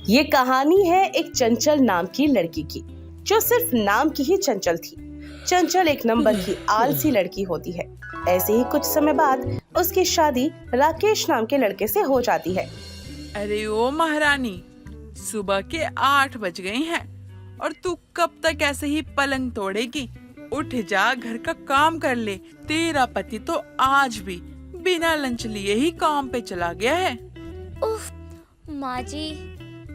ये कहानी है एक चंचल नाम की लड़की की, जो सिर्फ नाम की ही चंचल थी। चंचल एक नंबर की आलसी लड़की होती है। ऐसे ही कुछ समय बाद उसकी शादी राकेश नाम के लड़के से हो जाती है। अरे ओ महारानी, सुबह के 8 बज गए हैं और तू कब तक ऐसे ही पलंग तोड़ेगी? उठ जा, घर का काम कर ले। तेरा पति तो आज भी बिना लंच लिए ही काम पे चला गया है। उफ, माँ जी,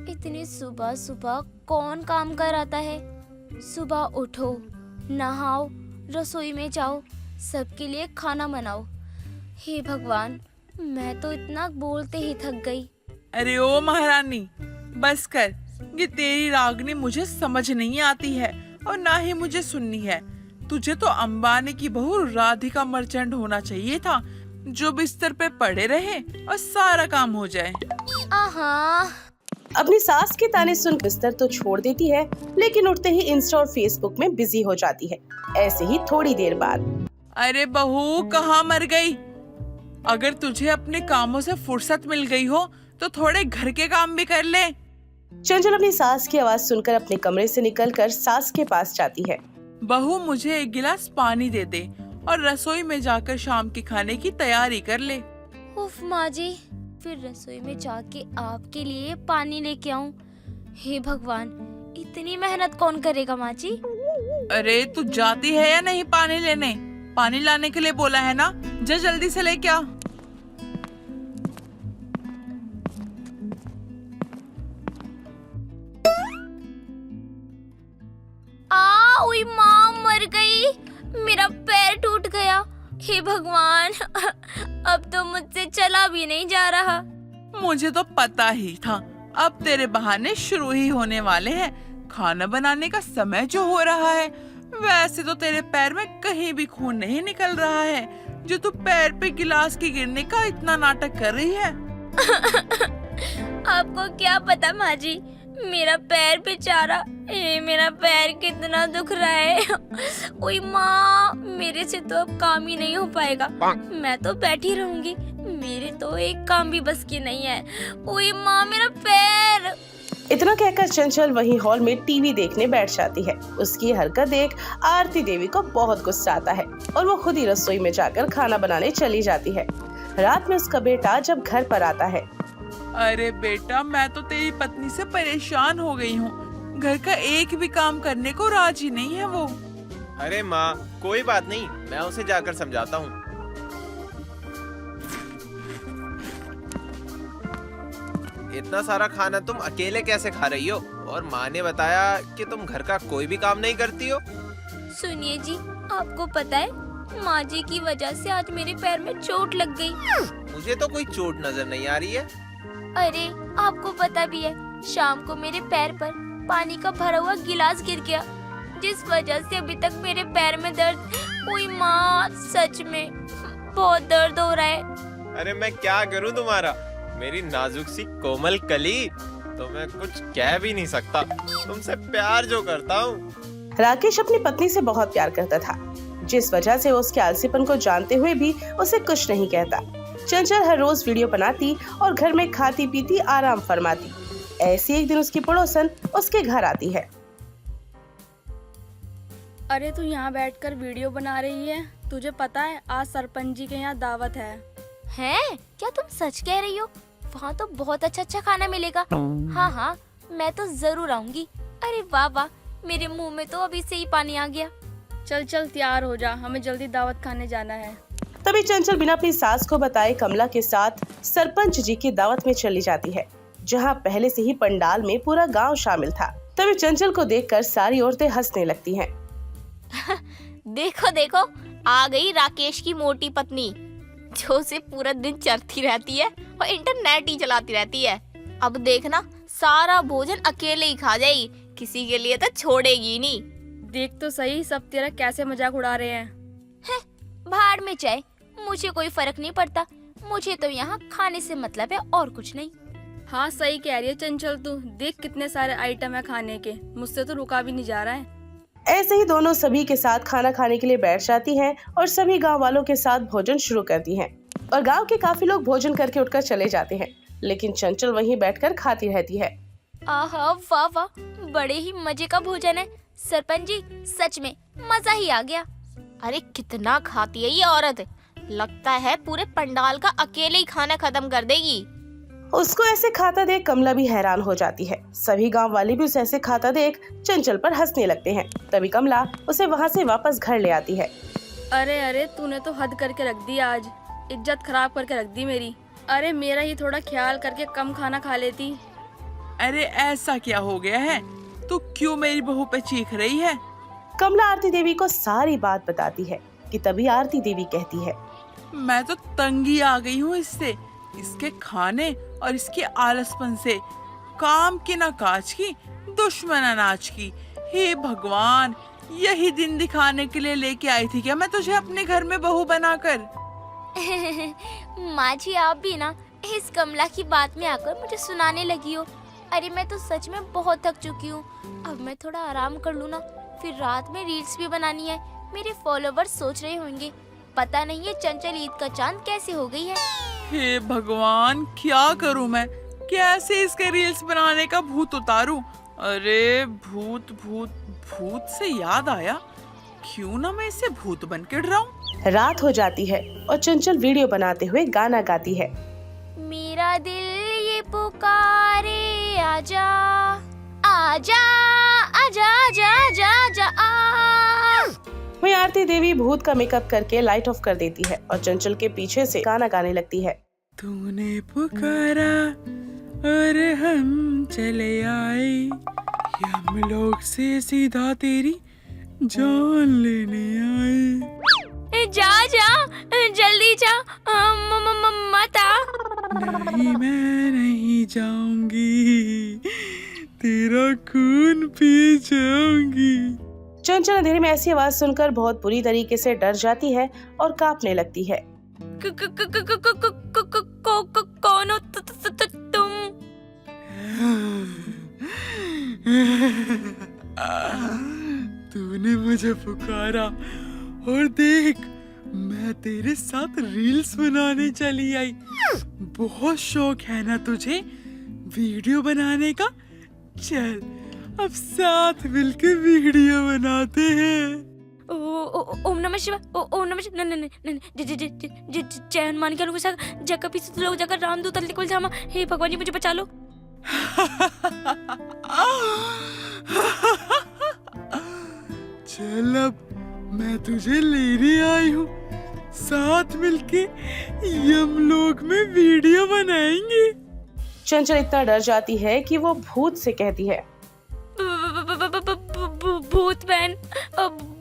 इतनी सुबह सुबह कौन काम कर आता है? सुबह उठो, नहाओ, रसोई में जाओ, सबके लिए खाना बनाओ। हे भगवान, मैं तो इतना बोलते ही थक गई। अरे ओ महारानी, बस कर। ये तेरी रागनी मुझे समझ नहीं आती है और ना ही मुझे सुननी है। तुझे तो अंबानी की बहू राधिका मर्चेंट होना चाहिए था, जो बिस्तर पे पड़े रहे और सारा काम हो जाए। आहा, अपनी सास के ताने सुन बिस्तर तो छोड़ देती है, लेकिन उठते ही इंस्टा और फेसबुक में बिजी हो जाती है। ऐसे ही थोड़ी देर बाद, अरे बहू, कहाँ मर गई? अगर तुझे अपने कामों से फुर्सत मिल गई हो तो थोड़े घर के काम भी कर ले। चंचल अपनी सास की आवाज सुनकर अपने कमरे से निकलकर सास के पास जाती है। बहू, मुझे एक गिलास पानी दे दे और रसोई में जाकर शाम के खाने की तैयारी कर ले। उफ माँ जी, फिर रसोई में जाके आपके लिए पानी लेके आऊं? हे भगवान, इतनी मेहनत कौन करेगा माँ जी? अरे तू जाती है या नहीं पानी लेने? पानी लाने के लिए बोला है ना, जा जल्दी से लेके आ। ओई माँ, मर गई। मेरा पैर टूट गया। हे भगवान, अब तो मुझसे चला भी नहीं जा रहा। मुझे तो पता ही था, अब तेरे बहाने शुरू ही होने वाले हैं। खाना बनाने का समय जो हो रहा है, वैसे तो तेरे पैर में कहीं भी खून नहीं निकल रहा है, जो तू पैर पे गिलास के गिरने का इतना नाटक कर रही है। आपको क्या पता माँ जी, मेरा पैर बेचारा, मेरा पैर कितना दुख रहा है। ओई माँ, मेरे से तो अब काम ही नहीं हो पाएगा। मैं तो बैठी रहूंगी, मेरे तो एक काम भी बस की नहीं है। ओई माँ, मेरा पैर। इतना कहकर चंचल वहीं हॉल में टीवी देखने बैठ जाती है। उसकी हरकत देख आरती देवी को बहुत गुस्सा आता है और वो खुद ही रसोई में जाकर खाना बनाने चली जाती है। रात में उसका बेटा जब घर पर आता है, अरे बेटा, मैं तो तेरी पत्नी से परेशान हो गई हूँ। घर का एक भी काम करने को राजी नहीं है वो। अरे माँ, कोई बात नहीं, मैं उसे जाकर समझाता हूँ। इतना सारा खाना तुम अकेले कैसे खा रही हो? और माँ ने बताया कि तुम घर का कोई भी काम नहीं करती हो। सुनिए जी, आपको पता है, माँ जी की वजह से आज मेरे पैर में चोट लग गई। मुझे तो कोई चोट नजर नहीं आ रही है। अरे आपको पता भी है, शाम को मेरे पैर पर पानी का भरा हुआ गिलास गिर गया, जिस वजह से अभी तक मेरे पैर में दर्द। ओई माँ, सच में बहुत दर्द हो रहा है। अरे मैं क्या करूँ तुम्हारा? मेरी नाजुक सी कोमल कली, तो मैं कुछ कह भी नहीं सकता। तुमसे प्यार जो करता हूँ। राकेश अपनी पत्नी से बहुत प्यार करता था, जिस वजह से वो उसके आलसीपन को जानते हुए भी उसे कुछ नहीं कहता। चंचल हर रोज वीडियो बनाती और घर में खाती पीती आराम फरमाती। ऐसी एक दिन उसकी पड़ोसन उसके घर आती है। अरे तू यहाँ बैठकर वीडियो बना रही है? तुझे पता है आज सरपंच जी के यहाँ दावत है। हैं? क्या तुम सच कह रही हो? वहाँ तो बहुत अच्छा अच्छा खाना मिलेगा। हाँ हाँ, मैं तो जरूर आऊंगी। अरे वाह वाह, मेरे मुंह में तो अभी से ही पानी आ गया। चल चल तैयार हो जा, हमें जल्दी दावत खाने जाना है। तभी चंचल बिना अपनी सास को बताए कमला के साथ सरपंच जी की दावत में चली जाती है, जहाँ पहले से ही पंडाल में पूरा गांव शामिल था। तभी चंचल को देखकर सारी औरतें हंसने लगती हैं। देखो देखो, आ गई राकेश की मोटी पत्नी, जो उसे पूरा दिन चरती रहती है और इंटरनेट ही चलाती रहती है। अब देखना, सारा भोजन अकेले ही खा जाएगी, किसी के लिए तो छोड़ेगी ही नहीं। देख तो सही, सब तेरा कैसे मजाक उड़ा रहे हैं। भाड़ में जाए, मुझे कोई फर्क नहीं पड़ता। मुझे तो यहाँ खाने से मतलब है और कुछ नहीं। हाँ सही कह रही है चंचल, तू देख कितने सारे आइटम है खाने के, मुझसे तो रुका भी नहीं जा रहा है। ऐसे ही दोनों सभी के साथ खाना खाने के लिए बैठ जाती हैं और सभी गांव वालों के साथ भोजन शुरू करती हैं। और गांव के काफी लोग भोजन करके उठकर चले जाते हैं, लेकिन चंचल वहीं बैठकर खाती रहती है। आहा वाह वाह, बड़े ही मजे का भोजन है सरपंच जी, सच में मजा ही आ गया। अरे कितना खाती है ये औरत, लगता है पूरे पंडाल का अकेले ही खाना खत्म कर देगी। उसको ऐसे खाता देख कमला भी हैरान हो जाती है। सभी गांव वाले भी उसे ऐसे खाता देख चंचल पर हंसने लगते हैं। तभी कमला उसे वहां से वापस घर ले आती है। अरे अरे तूने तो हद करके रख दी, आज इज्जत खराब करके रख दी मेरी। अरे मेरा ही थोड़ा ख्याल करके कम खाना खा लेती। अरे ऐसा क्या हो गया है, तू क्यों मेरी बहू पे चीख रही है? कमला आरती देवी को सारी बात बताती है कि तभी आरती देवी कहती है, मैं तो तंगी आ गई हूँ इससे, इसके खाने और इसके आलसपन से। काम की ना काज की, दुश्मन अनाज की। हे भगवान, यही दिन दिखाने के लिए लेके आई थी क्या मैं तुझे अपने घर में बहू बनाकर? माँ जी आप भी ना इस कमला की बात में आकर मुझे सुनाने लगी हो। अरे मैं तो सच में बहुत थक चुकी हूँ, अब मैं थोड़ा आराम कर लूँ ना, फिर रात में रील्स भी बनानी है। मेरे फॉलोवर्स सोच रहे होंगे पता नहीं ये चंचल ईद का चांद कैसे हो गई है। हे भगवान, क्या करूं मैं, कैसे इसके रील्स बनाने का भूत उतारूं? अरे भूत भूत भूत से याद आया, क्यों ना मैं इसे भूत बन के डराऊं? रात हो जाती है और चंचल वीडियो बनाते हुए गाना गाती है। मेरा दिल ये पुकारे आजा आजा आजा आजा आजा आजा आ। वहीं आरती देवी भूत का मेकअप करके लाइट ऑफ कर देती है और चंचल के पीछे से गाना गाने लगती है। तूने पुकारा और हम चले आए, यमलोक से सीधा तेरी जान लेने आए। जा जा जल्दी जा, मत आ। नहीं मैं नहीं जाऊंगी, तेरा खून पी जाऊंगी। चंचल अंधेरे में ऐसी आवाज सुनकर बहुत बुरी तरीके से डर जाती है और कांपने लगती है। कौन हो तुम? तूने मुझे पुकारा और देख मैं तेरे साथ रील्स बनाने चली आई। बहुत शौक है ना तुझे वीडियो बनाने का? चल अब साथ मिलकर वीडियो बनाते हैं। ओम नमः शिवाय, ओम नमः शिवाय। नहीं जय हनुमान के अनुसार जगह पीछे लोग जाकर रामदूत अल्ली कुल जामा। हे भगवान जी मुझे बचा लो। चल अब मैं तुझे लेने आई हूँ, साथ मिलके यमलोक में वीडियो बनाएंगे। चंचल इतना डर जाती है कि वो भूत से कहती है, भूत बहन,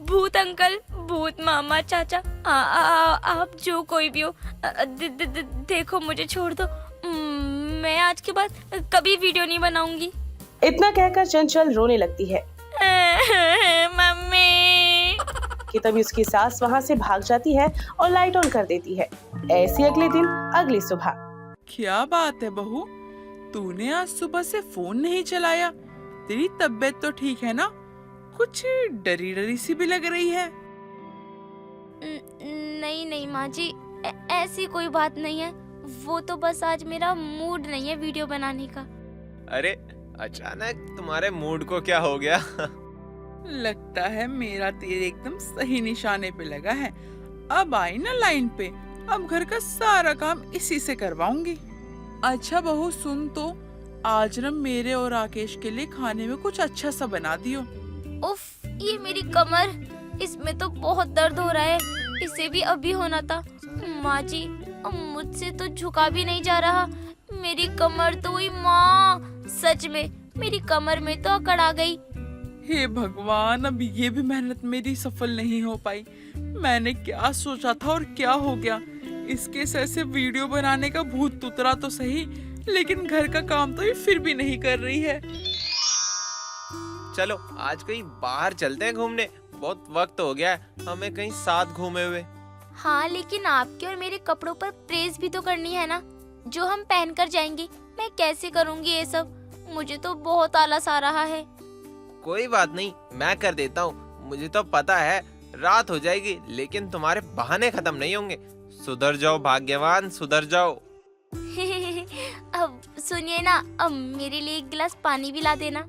भूत अंकल, भूत मामा, चाचा, आप जो कोई भी हो, देखो मुझे छोड़ दो। मैं आज के बाद कभी वीडियो नहीं बनाऊंगी। इतना कहकर चंचल रोने लगती है मम्मी। कि तभी उसकी सास वहाँ से भाग जाती है और लाइट ऑन कर देती है। ऐसी अगले दिन अगली सुबह। क्या बात है बहू, तूने आज सुबह से फोन नहीं चलाया? तेरी तबीयत तो ठीक है ना? कुछ डरी डरी सी भी लग रही है। नहीं माँ जी, ऐसी कोई बात नहीं है। वो तो बस आज मेरा मूड नहीं है वीडियो बनाने का। अरे अचानक तुम्हारे मूड को क्या हो गया? लगता है मेरा तीर एकदम सही निशाने पे लगा है। अब आई ना लाइन पे, अब घर का सारा काम इसी से करवाऊंगी। अच्छा बहू सुन तो, आज ना मेरे और राकेश के लिए खाने में कुछ अच्छा सा बना दियो। उफ, ये मेरी कमर, इसमें तो बहुत दर्द हो रहा है। इसे भी अभी होना था। माँ जी मुझसे तो झुका भी नहीं जा रहा। मेरी कमर तो हुई माँ, सच में मेरी कमर में तो अकड़ आ गई। हे भगवान, अब ये भी मेहनत मेरी सफल नहीं हो पाई। मैंने क्या सोचा था और क्या हो गया। इसके सर से वीडियो बनाने का भूत उतरा तो सही, लेकिन घर का काम तो ये फिर भी नहीं कर रही है। चलो आज कहीं बाहर चलते हैं घूमने, बहुत वक्त हो गया है हमें कहीं साथ घूमे हुए। हाँ लेकिन आपके और मेरे कपड़ों पर प्रेस भी तो करनी है ना, जो हम पहन कर जाएंगे। मैं कैसे करूँगी ये सब? मुझे तो बहुत आलस आ रहा है। कोई बात नहीं, मैं कर देता हूँ। मुझे तो पता है रात हो जाएगी, लेकिन तुम्हारे बहाने खत्म नहीं होंगे। सुधर जाओ भाग्यवान, सुधर जाओ। अब सुनिए ना, अब मेरे लिए एक गिलास पानी भी ला देना।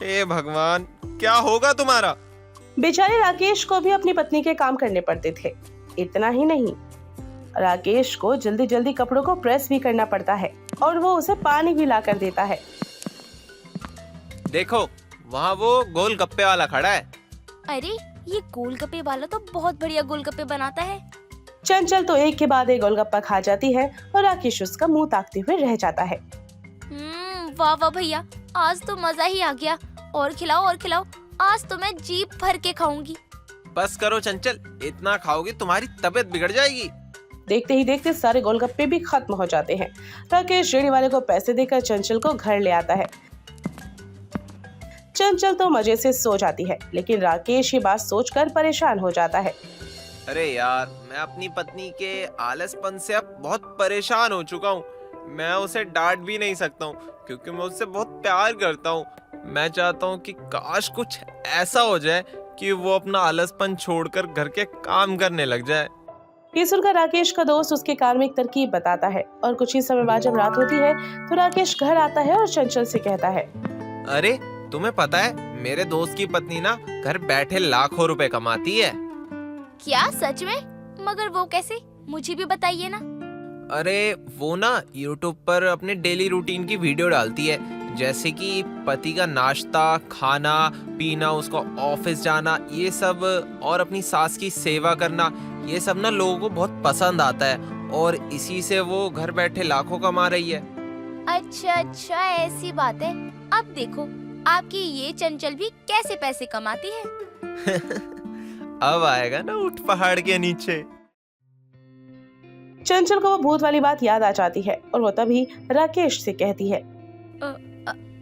हे भगवान, क्या होगा तुम्हारा? बेचारे राकेश को भी अपनी पत्नी के काम करने पड़ते थे। इतना ही नहीं, राकेश को जल्दी जल्दी कपड़ों को प्रेस भी करना पड़ता है और वो उसे पानी भी ला कर देता है। देखो, वहाँ वो गोलगप्पे वाला खड़ा है। अरे ये गोलगप्पे वाला तो बहुत बढ़िया गोलगप्पे बनाता है। चंचल तो एक के बाद एक गोलगप्पा खा जाती है और राकेश उसका मुंह ताकते हुए रह जाता है। वाह वाह भैया, आज तो मजा ही आ गया। और खिलाओ और खिलाओ, आज तो मैं जीभ भर के खाऊंगी। बस करो चंचल, इतना खाओगी तुम्हारी तबीयत बिगड़ जाएगी। देखते ही देखते सारे गोलगप्पे भी खत्म हो जाते हैं। राकेश रेडी वाले को पैसे देकर चंचल को घर ले आता है। चंचल तो मजे से सो जाती है, लेकिन राकेश ये बात सोचकर परेशान हो जाता है। अरे यार, मैं अपनी पत्नी के आलसपन से अब बहुत परेशान हो चुका हूँ। मैं उसे डांट भी नहीं सकता हूँ क्योंकि मैं उससे बहुत प्यार करता हूँ। मैं चाहता हूँ कि काश कुछ ऐसा हो जाए कि वो अपना आलसपन छोड़कर घर के काम करने लग जाए। ये सुनकर राकेश का दोस्त उसके कान में एक तरकीब बताता है और कुछ ही समय बाद जब रात होती है तो राकेश घर आता है और चंचल से कहता है, अरे तुम्हें पता है, मेरे दोस्त की पत्नी ना घर बैठे लाखों रुपए कमाती है। क्या सच में? मगर वो कैसे, मुझे भी बताइए ना। अरे वो ना YouTube पर अपने डेली रूटीन की वीडियो डालती है, जैसे कि पति का नाश्ता, खाना पीना, उसका ऑफिस जाना, ये सब, और अपनी सास की सेवा करना। ये सब ना लोगों को बहुत पसंद आता है और इसी से वो घर बैठे लाखों कमा रही है। अच्छा ऐसी बात है। अब देखो आपकी ये चंचल भी कैसे पैसे कमाती है। अब आएगा ना ऊंट पहाड़ के नीचे। चंचल को वो भूत वाली बात याद आ जाती है और वो तभी राकेश से कहती है,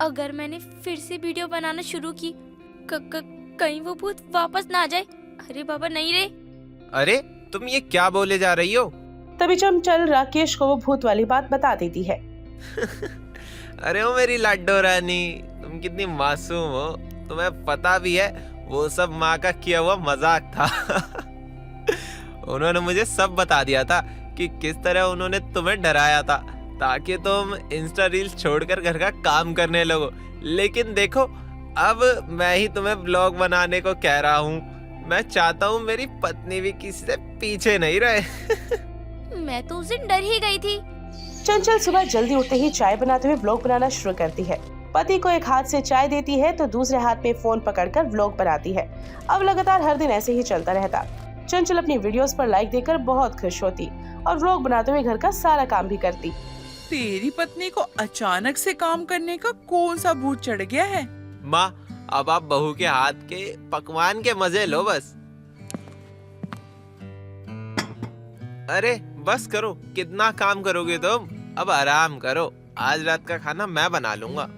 अगर मैंने फिर से वीडियो बनाना शुरू की, कहीं वो भूत वापस ना आ जाए। अरे बाबा नहीं रे। अरे तुम ये क्या बोले जा रही हो? तभी चंचल राकेश को वो भूत वाली बात बता देती है। अरे ओ मेरी लाडो रानी, तुम कितनी मासूम हो। तुम्हें पता भी है वो सब माँ का किया हुआ मजाक था। उन्होंने मुझे सब बता दिया था कि किस तरह उन्होंने तुम्हें डराया था ताकि तुम इंस्टा रील्स छोड़कर घर का काम करने लगो। लेकिन देखो, अब मैं ही तुम्हें ब्लॉग बनाने को कह रहा हूँ। मैं चाहता हूँ मेरी पत्नी भी किसी से पीछे नहीं रहे। मैं तो उस दिन डर ही गई थी। चंचल सुबह जल्दी उठते ही चाय बनाते हुए व्लॉग बनाना शुरू करती है। पति को एक हाथ से चाय देती है तो दूसरे हाथ में फोन पकड़कर व्लॉग बनाती है। अब लगातार हर दिन ऐसे ही चलता रहता। चंचल अपनी वीडियोस पर लाइक देकर बहुत खुश होती और व्लॉग बनाते हुए घर का सारा काम भी करती। तेरी पत्नी को अचानक से काम करने का कौन सा भूत चढ़ गया है? माँ, अब आप बहू के हाथ के पकवान के मजे लो बस। अरे बस करो, कितना काम करोगे तुम? अब आराम करो, आज रात का खाना मैं बना लूंगा।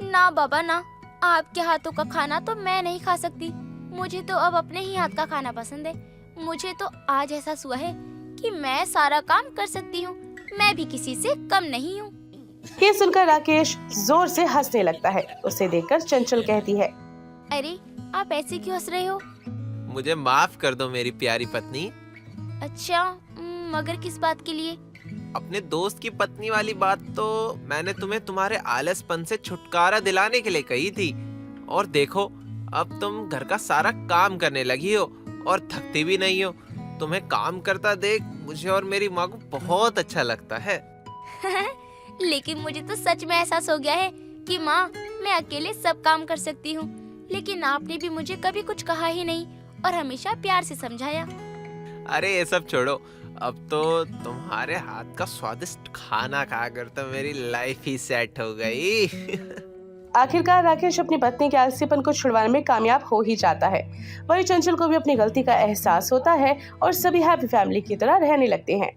ना बाबा ना, आपके हाथों का खाना तो मैं नहीं खा सकती। मुझे तो अब अपने ही हाथ का खाना पसंद है। मुझे तो आज एहसास हुआ है कि मैं सारा काम कर सकती हूँ। मैं भी किसी से कम नहीं हूँ। ये सुनकर राकेश जोर से हंसने लगता है। उसे देखकर चंचल कहती है, अरे आप ऐसे क्यों हंस रहे हो? मुझे माफ कर दो मेरी प्यारी पत्नी। अच्छा, मगर किस बात के लिए? अपने दोस्त की पत्नी वाली बात तो मैंने तुम्हें तुम्हारे आलसपन से छुटकारा दिलाने के लिए कही थी। और देखो, अब तुम घर का सारा काम करने लगी हो और थकती भी नहीं हो। तुम्हें काम करता देख मुझे और मेरी माँ को बहुत अच्छा लगता है। लेकिन मुझे तो सच में एहसास हो गया है कि माँ, मैं अकेले सब काम कर सकती हूँ। लेकिन आपने भी मुझे कभी कुछ कहा ही नहीं और हमेशा प्यार से समझाया। अरे ये सब छोड़ो, अब तो तुम्हारे हाथ का स्वादिष्ट खाना खाकर तो मेरी लाइफ ही सेट हो गई। आखिरकार राकेश अपनी पत्नी के आलसीपन को छुड़वाने में कामयाब हो ही जाता है। वही चंचल को भी अपनी गलती का एहसास होता है और सभी हैप्पी फैमिली की तरह रहने लगते हैं।